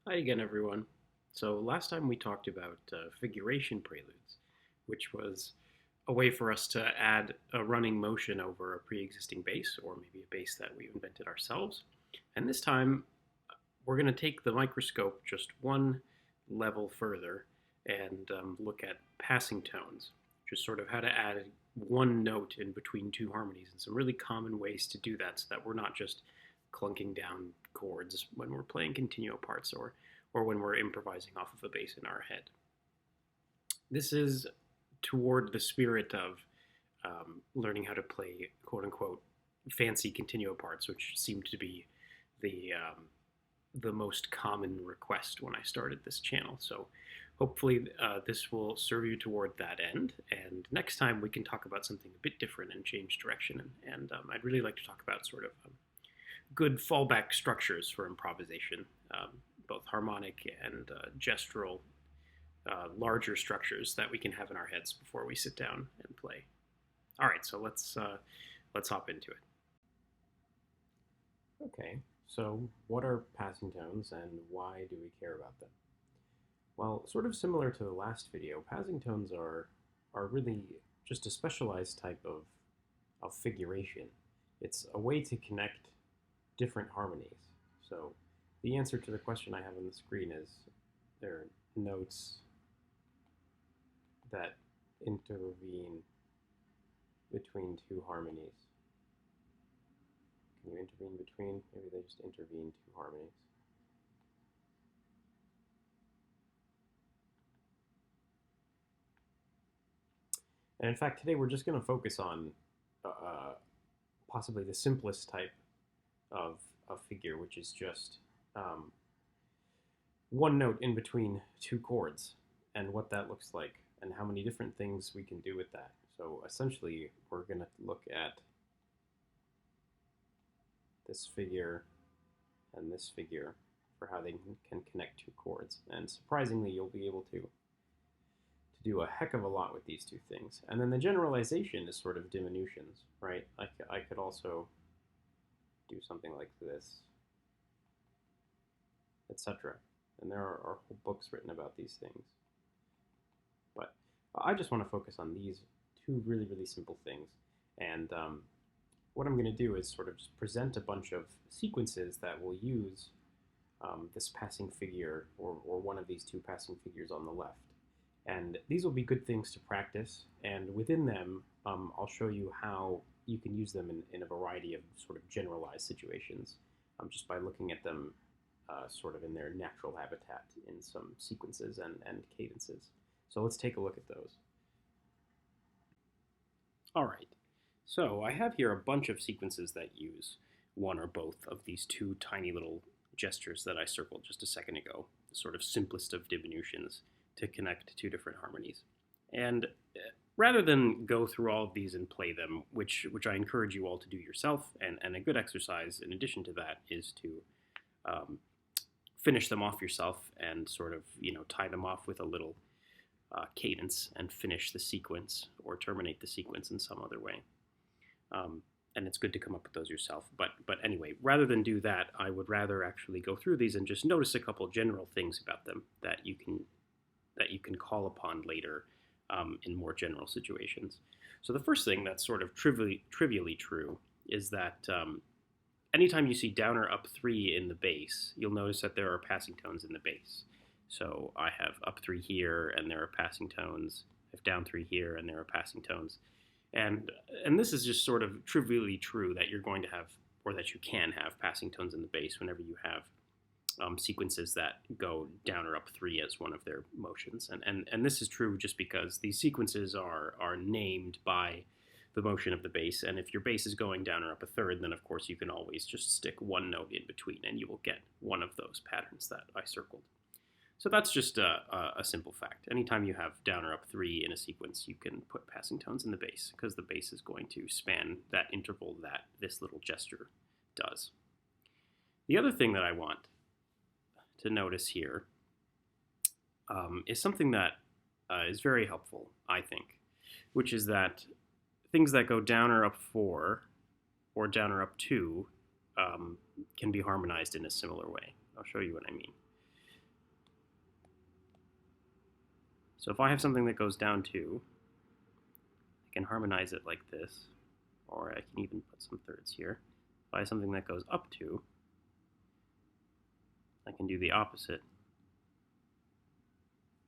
Hi again, everyone. So last time we talked about figuration preludes, which was a way for us to add a running motion over a pre-existing bass, or maybe a bass that we invented ourselves. And this time, we're going to take the microscope just one level further and look at passing tones, just sort of how to add one note in between two harmonies, and some really common ways to do that so that we're not just clunking down chords when we're playing continuo parts or when we're improvising off of a bass in our head. This is toward the spirit of learning how to play quote unquote fancy continuo parts, which seemed to be the the most common request when I started this channel. So hopefully this will serve you toward that end. And next time we can talk about something a bit different and change direction. And I'd really like to talk about sort of good fallback structures for improvisation, both harmonic and gestural, larger structures that we can have in our heads before we sit down and play. All right, so let's hop into it. Okay, so what are passing tones and why do we care about them? Well, sort of similar to the last video, passing tones are really just a specialized type of figuration. It's a way to connect different harmonies. So the answer to the question I have on the screen is there are notes that intervene between two harmonies. Can you intervene between? Maybe they just intervene two harmonies. And in fact, today we're just going to focus on possibly the simplest type of figure, which is just one note in between two chords, and what that looks like, and how many different things we can do with that. So essentially, we're going to look at this figure and this figure for how they can connect two chords. And surprisingly, you'll be able to do a heck of a lot with these two things. And then the generalization is sort of diminutions, right? I could also do something like this, etc. And there are whole books written about these things. But I just want to focus on these two really, really simple things. And what I'm going to do is sort of just present a bunch of sequences that will use this passing figure or one of these two passing figures on the left. And these will be good things to practice. And within them, I'll show you how you can use them in a variety of sort of generalized situations, just by looking at them sort of in their natural habitat in some sequences and cadences. So let's take a look at those. All right, so I have here a bunch of sequences that use one or both of these two tiny little gestures that I circled just a second ago, the sort of simplest of diminutions to connect two different harmonies. And rather than go through all of these and play them, which I encourage you all to do yourself, and a good exercise in addition to that is to finish them off yourself and sort of, tie them off with a little cadence and finish the sequence or terminate the sequence in some other way. And it's good to come up with those yourself. But anyway, rather than do that, I would rather actually go through these and just notice a couple general things about them that you can call upon later in more general situations. So the first thing that's sort of trivially true is that anytime you see down or up 3 in the bass, you'll notice that there are passing tones in the bass. So I have up 3 here, and there are passing tones. I have down 3 here, and there are passing tones. And this is just sort of trivially true that you're going to have, or that you can have, passing tones in the bass whenever you have sequences that go down or up 3 as one of their motions. And this is true just because these sequences are named by the motion of the bass, and if your bass is going down or up a third, then of course you can always just stick one note in between and you will get one of those patterns that I circled. So that's just a simple fact. Anytime you have down or up 3 in a sequence, you can put passing tones in the bass because the bass is going to span that interval that this little gesture does. The other thing that I want to notice here is something that is very helpful, I think, which is that things that go down or up 4 or down or up 2 can be harmonized in a similar way. I'll show you what I mean. So if I have something that goes down 2, I can harmonize it like this, or I can even put some thirds here. If I have something that goes up 2, I can do the opposite.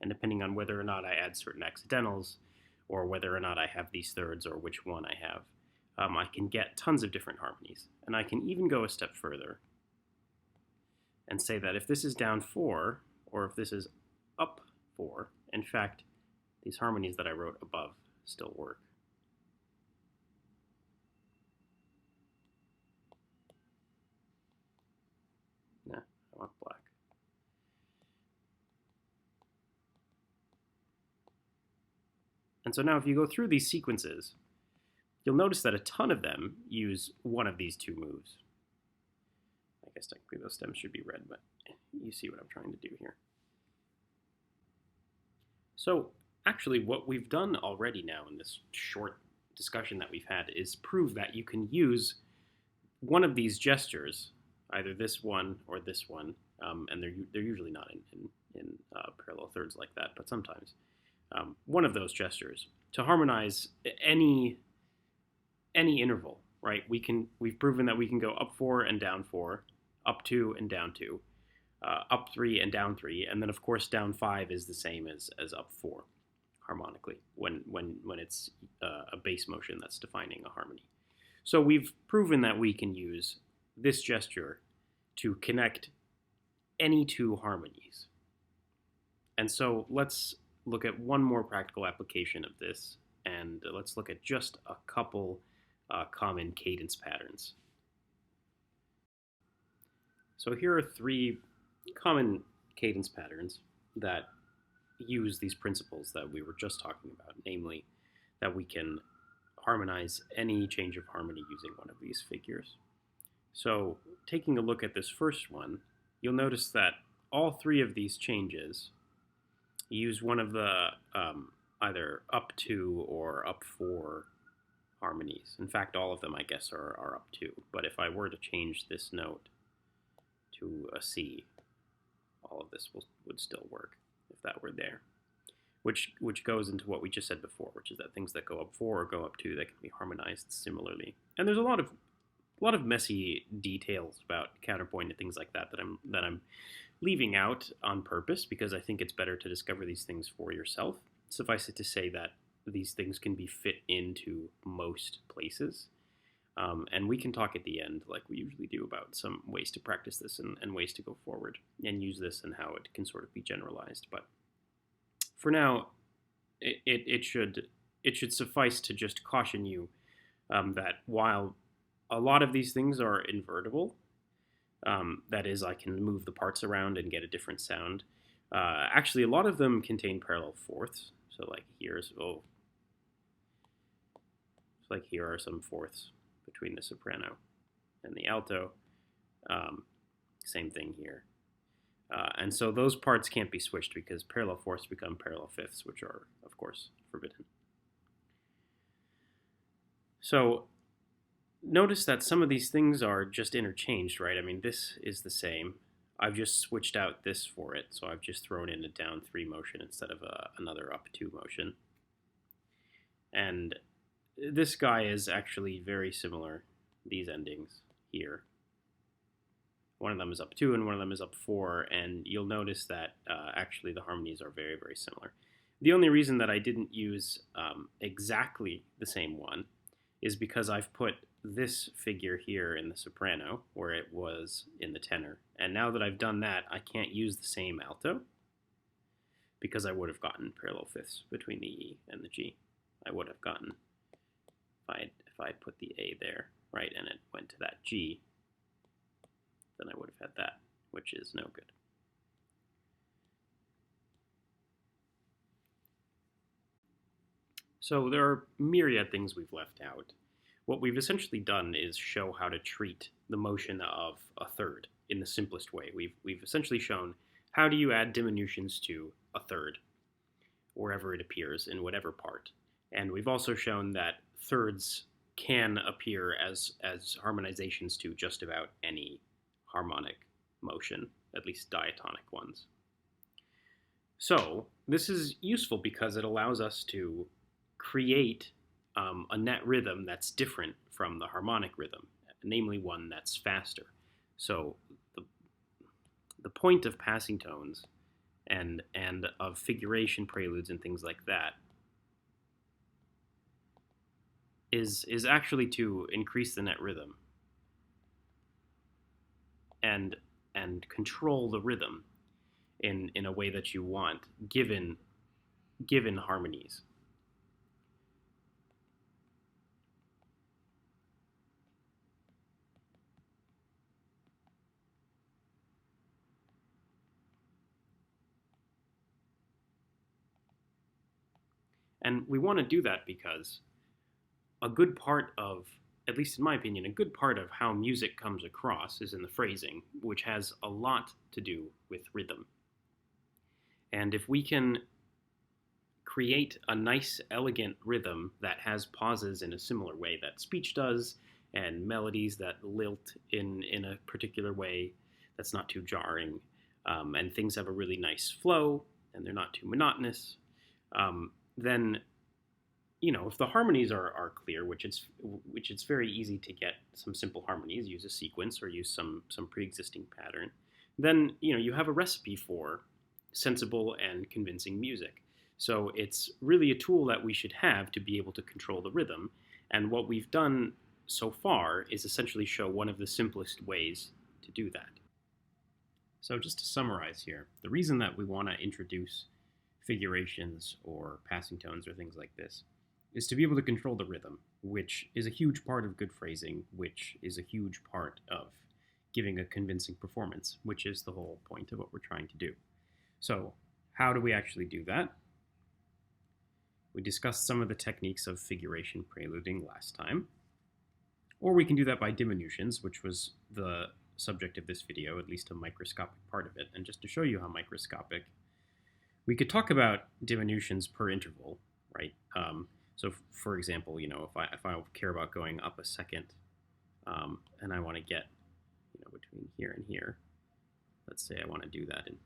And depending on whether or not I add certain accidentals, or whether or not I have these thirds, or which one I have, I can get tons of different harmonies. And I can even go a step further and say that if this is down 4, or if this is up 4, in fact, these harmonies that I wrote above still work. Nah, I want black. And so now if you go through these sequences, you'll notice that a ton of them use one of these 2 moves. I guess technically those stems should be red, but you see what I'm trying to do here. So actually what we've done already now in this short discussion that we've had is prove that you can use one of these gestures, either this one or this one, and they're usually not in parallel thirds like that, but sometimes, one of those gestures to harmonize any interval, right? We've proven that we can go up 4 and down 4, up 2 and down 2, up 3 and down 3, and then of course down 5 is the same as up 4 harmonically when it's a bass motion that's defining a harmony. So we've proven that we can use this gesture to connect any 2 harmonies. And so let's look at one more practical application of this, and let's look at just a couple common cadence patterns. So here are 3 common cadence patterns that use these principles that we were just talking about, namely that we can harmonize any change of harmony using one of these figures. So taking a look at this first one, you'll notice that all 3 of these changes use one of the either up 2 or up 4 harmonies. In fact, all of them, I guess, are up 2. But if I were to change this note to a C, all of this would still work if that were there. Which goes into what we just said before, which is that things that go up 4 or go up 2, they can be harmonized similarly. And there's a lot of messy details about counterpoint and things like that that I'm leaving out on purpose because I think it's better to discover these things for yourself. Suffice it to say that these things can be fit into most places. And we can talk at the end, like we usually do, about some ways to practice this and ways to go forward and use this and how it can sort of be generalized. But for now, it should suffice to just caution you that while a lot of these things are invertible, that is, I can move the parts around and get a different sound. Actually, a lot of them contain parallel fourths. So like here are some fourths between the soprano and the alto. Same thing here. And so those parts can't be switched because parallel fourths become parallel fifths, which are, of course, forbidden. So notice that some of these things are just interchanged, right? I mean, this is the same. I've just switched out this for it, so I've just thrown in a down 3 motion instead of another up 2 motion. And this guy is actually very similar, these endings here. One of them is up 2 and one of them is up 4, and you'll notice that actually the harmonies are very, very similar. The only reason that I didn't use exactly the same one is because I've put this figure here in the soprano where it was in the tenor. And now that I've done that, I can't use the same alto because I would have gotten parallel fifths between the E and the G. I would have gotten, if I put the A there, right, and it went to that G, then I would have had that, which is no good. So there are myriad things we've left out. What we've essentially done is show how to treat the motion of a third in the simplest way. We've essentially shown how do you add diminutions to a third wherever it appears in whatever part. And we've also shown that thirds can appear as harmonizations to just about any harmonic motion, at least diatonic ones. So this is useful because it allows us to create a net rhythm that's different from the harmonic rhythm, namely one that's faster. So the, the point of passing tones and of figuration preludes and things like that is actually to increase the net rhythm and control the rhythm in a way that you want given harmonies. And we want to do that because a good part of, at least in my opinion, a good part of how music comes across is in the phrasing, which has a lot to do with rhythm. And if we can create a nice, elegant rhythm that has pauses in a similar way that speech does, and melodies that lilt in a particular way that's not too jarring, and things have a really nice flow, and they're not too monotonous, then if the harmonies are clear, which it's very easy to get some simple harmonies, use a sequence or use some pre-existing pattern, then you have a recipe for sensible and convincing music. So it's really a tool that we should have to be able to control the rhythm. And what we've done so far is essentially show one of the simplest ways to do that. So just to summarize here, the reason that we want to introduce figurations or passing tones or things like this is to be able to control the rhythm, which is a huge part of good phrasing, which is a huge part of giving a convincing performance, which is the whole point of what we're trying to do. So how do we actually do that? We discussed some of the techniques of figuration preluding last time, or we can do that by diminutions, which was the subject of this video, at least a microscopic part of it. And just to show you how microscopic, we could talk about diminutions per interval, right? So for example, if I care about going up a second, and I want to get, between here and here, let's say I want to do that in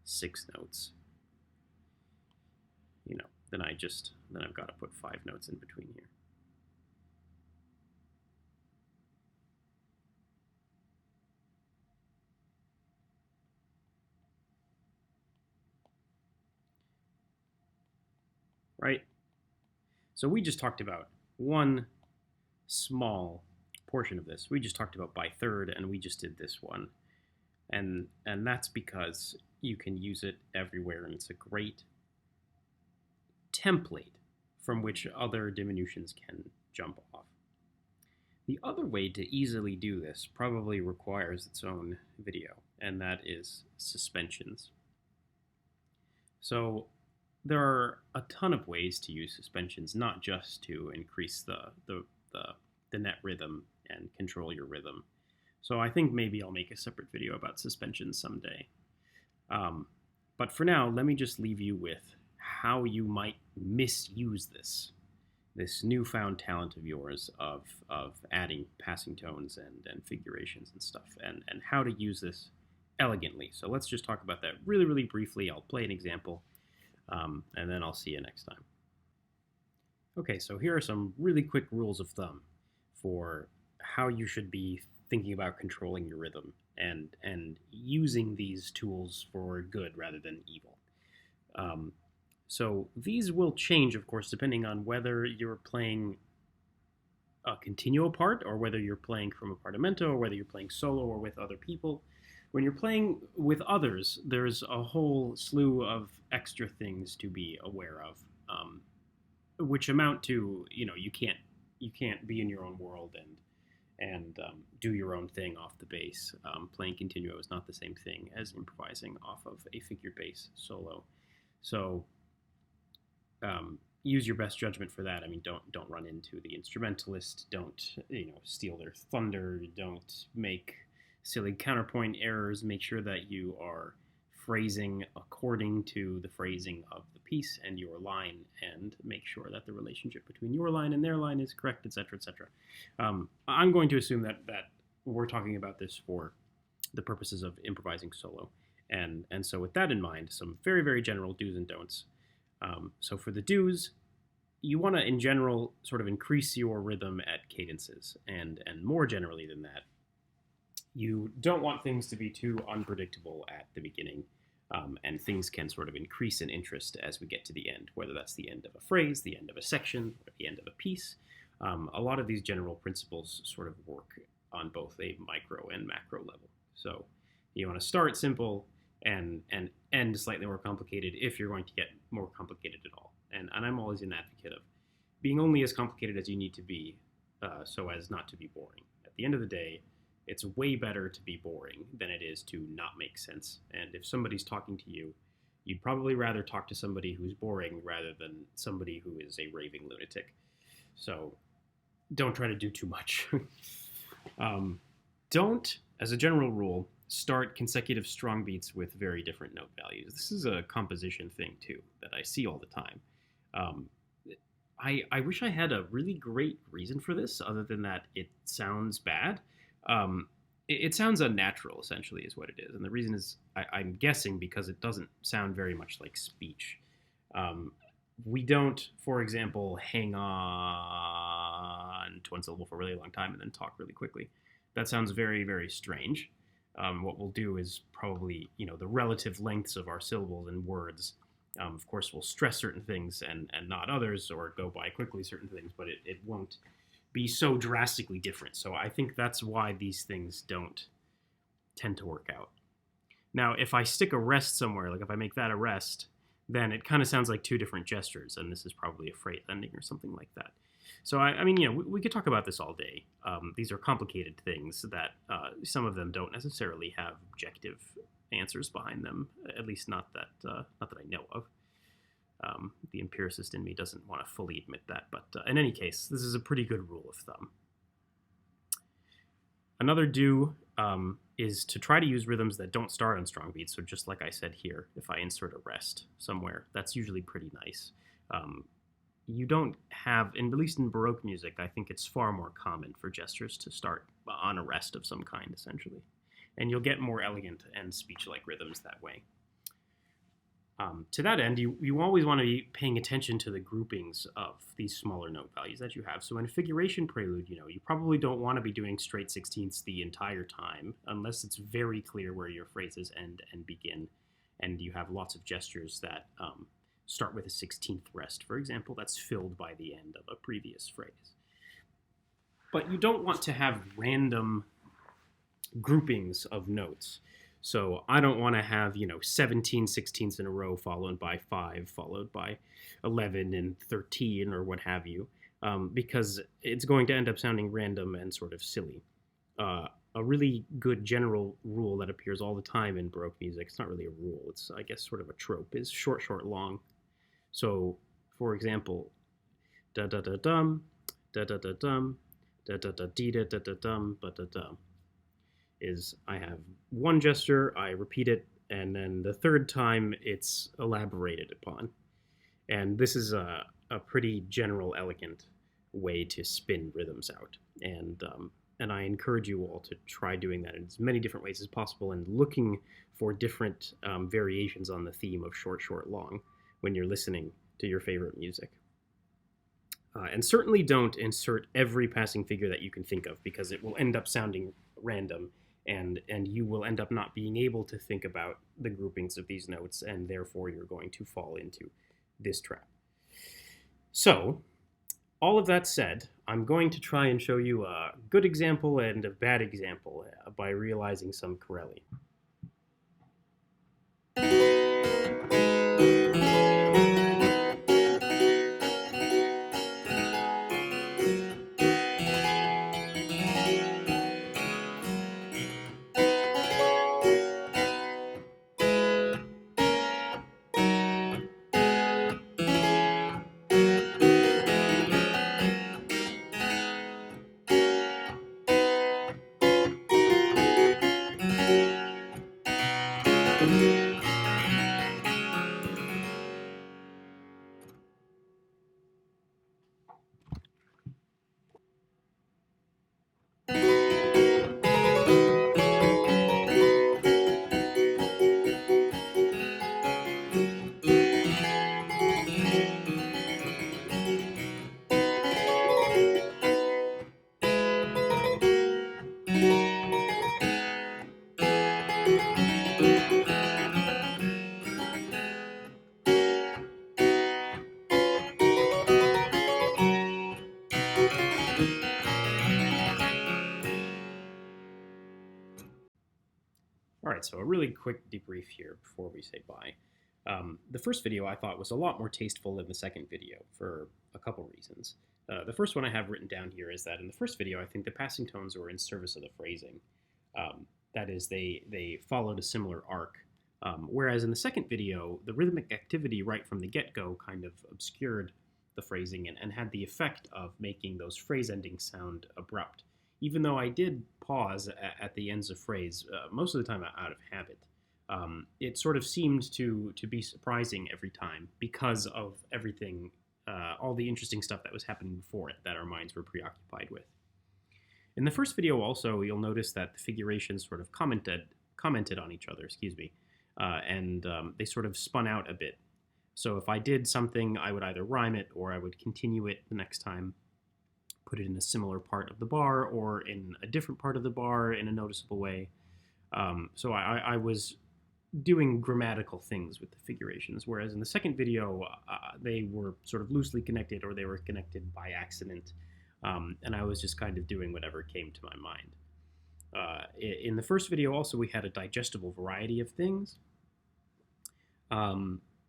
6 notes, then I've got to put 5 notes in between here. Right? So we just talked about one small portion of this. We just talked about by third, and we just did this one. And that's because you can use it everywhere, and it's a great template from which other diminutions can jump off. The other way to easily do this probably requires its own video, and that is suspensions. So there are a ton of ways to use suspensions, not just to increase the net rhythm and control your rhythm. So I think maybe I'll make a separate video about suspensions someday. But for now, let me just leave you with how you might misuse this newfound talent of yours of adding passing tones and figurations and stuff, and how to use this elegantly. So let's just talk about that really, really briefly. I'll play an example, and then I'll see you next time. Okay, so here are some really quick rules of thumb for how you should be thinking about controlling your rhythm and using these tools for good rather than evil. So these will change, of course, depending on whether you're playing a continuo part or whether you're playing from a partimento or whether you're playing solo or with other people. When you're playing with others, there's a whole slew of extra things to be aware of, which amount to, you can't be in your own world and do your own thing off the bass. Playing continuo is not the same thing as improvising off of a figured bass solo. So use your best judgment for that. I mean, don't run into the instrumentalist. Don't steal their thunder. Don't make silly counterpoint errors. Make sure that you are phrasing according to the phrasing of the piece and your line, and make sure that the relationship between your line and their line is correct, etc., etc. I'm going to assume that we're talking about this for the purposes of improvising solo. And so with that in mind, some very, very general do's and don'ts. So for the do's, you want to, in general, sort of increase your rhythm at cadences. And more generally than that, you don't want things to be too unpredictable at the beginning. And things can sort of increase in interest as we get to the end, whether that's the end of a phrase, the end of a section, or the end of a piece. A lot of these general principles sort of work on both a micro and macro level. So you want to start simple and end slightly more complicated if you're going to get more complicated at all. And I'm always an advocate of being only as complicated as you need to be so as not to be boring. At the end of the day, it's way better to be boring than it is to not make sense. And if somebody's talking to you, you'd probably rather talk to somebody who's boring rather than somebody who is a raving lunatic. So don't try to do too much. Don't, as a general rule, start consecutive strong beats with very different note values. This is a composition thing, too, that I see all the time. I wish I had a really great reason for this, other than that it sounds bad. It sounds unnatural, essentially, is what it is. And the reason is, I'm guessing, because it doesn't sound very much like speech. We don't, for example, hang on to one syllable for a really long time and then talk really quickly. That sounds very, very strange. What we'll do is probably, the relative lengths of our syllables and words. Of course, we'll stress certain things and not others, or go by quickly certain things, but it won't be so drastically different. So I think that's why these things don't tend to work out. Now, if I stick a rest somewhere, like if I make that a rest, then it kind of sounds like two different gestures, and this is probably a phrase ending or something like that. So, I mean, we could talk about this all day. These are complicated things that some of them don't necessarily have objective answers behind them, at least not that I know of. The empiricist in me doesn't want to fully admit that, but in any case, this is a pretty good rule of thumb. Another do is to try to use rhythms that don't start on strong beats. So just like I said here, if I insert a rest somewhere, that's usually pretty nice. You don't have, at least in Baroque music, I think it's far more common for gestures to start on a rest of some kind, essentially. And you'll get more elegant and speech-like rhythms that way. To that end, you always want to be paying attention to the groupings of these smaller note values that you have. So in a figuration prelude, you probably don't want to be doing straight sixteenths the entire time, unless it's very clear where your phrases end and begin, and you have lots of gestures that start with a 16th rest, for example, that's filled by the end of a previous phrase. But you don't want to have random groupings of notes. So I don't want to have, 17 sixteenths in a row followed by 5, followed by 11 and 13 or what have you, because it's going to end up sounding random and sort of silly. A really good general rule that appears all the time in Baroque music, it's not really a rule, it's, I guess, sort of a trope, is short, short, long. So, for example, da-da-da-dum, da-da-da-dum, da-da-da-dee-da-da-da-dum, ba-da-dum. Is I have one gesture, I repeat it, and then the third time it's elaborated upon. And this is a pretty general, elegant way to spin rhythms out. And I encourage you all to try doing that in as many different ways as possible and looking for different variations on the theme of short, short, long when you're listening to your favorite music. And certainly don't insert every passing figure that you can think of, because it will end up sounding random, and you will end up not being able to think about the groupings of these notes, and therefore you're going to fall into this trap. So, all of that said, I'm going to try and show you a good example and a bad example by realizing some Corelli. a really quick debrief here before we say bye. The first video I thought was a lot more tasteful than the second video for a couple reasons. The first one I have written down here is that in the first video, I think the passing tones were in service of the phrasing. That is, they followed a similar arc. Whereas in the second video, the rhythmic activity right from the get-go kind of obscured the phrasing and had the effect of making those phrase endings sound abrupt. Even though I did pause at the ends of phrase, most of the time out of habit. It sort of seemed to be surprising every time because of everything, all the interesting stuff that was happening before it that our minds were preoccupied with. In the first video also, you'll notice that the figurations sort of commented on each other, and they sort of spun out a bit. So if I did something, I would either rhyme it or I would continue it the next time, put it in a similar part of the bar or in a different part of the bar in a noticeable way. So I was doing grammatical things with the figurations, whereas in the second video, they were sort of loosely connected or they were connected by accident, and I was just kind of doing whatever came to my mind. In the first video also, we had a digestible variety of things,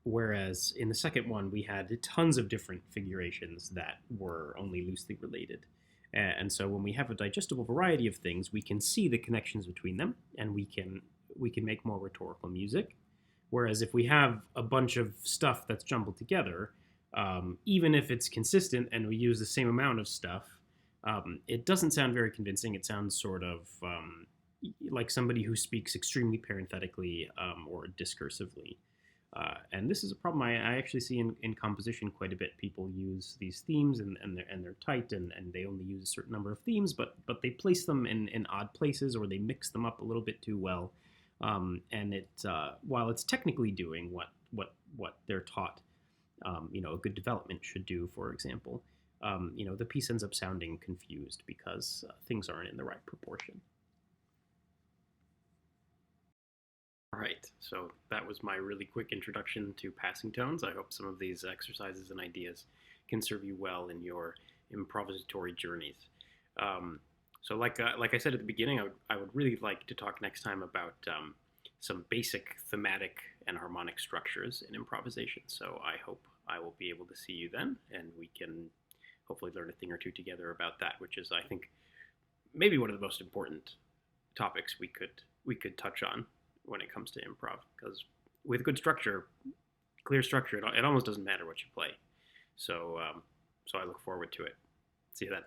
whereas in the second one, we had tons of different figurations that were only loosely related. And so when we have a digestible variety of things, we can see the connections between them, and we can make more rhetorical music. Whereas if we have a bunch of stuff that's jumbled together, even if it's consistent and we use the same amount of stuff, it doesn't sound very convincing. It sounds sort of like somebody who speaks extremely parenthetically or discursively. And this is a problem I actually see in composition quite a bit. People use these themes and they're tight and they only use a certain number of themes, but they place them in odd places or they mix them up a little bit too well. And while it's technically doing what they're taught, a good development should do, for example, the piece ends up sounding confused because things aren't in the right proportion. All right, so that was my really quick introduction to passing tones. I hope some of these exercises and ideas can serve you well in your improvisatory journeys. So like I said at the beginning, I would really like to talk next time about some basic thematic and harmonic structures in improvisation. So I hope I will be able to see you then, and we can hopefully learn a thing or two together about that, which is, I think, maybe one of the most important topics we could touch on when it comes to improv, because with good structure, clear structure, it almost doesn't matter what you play. So I look forward to it. See you then.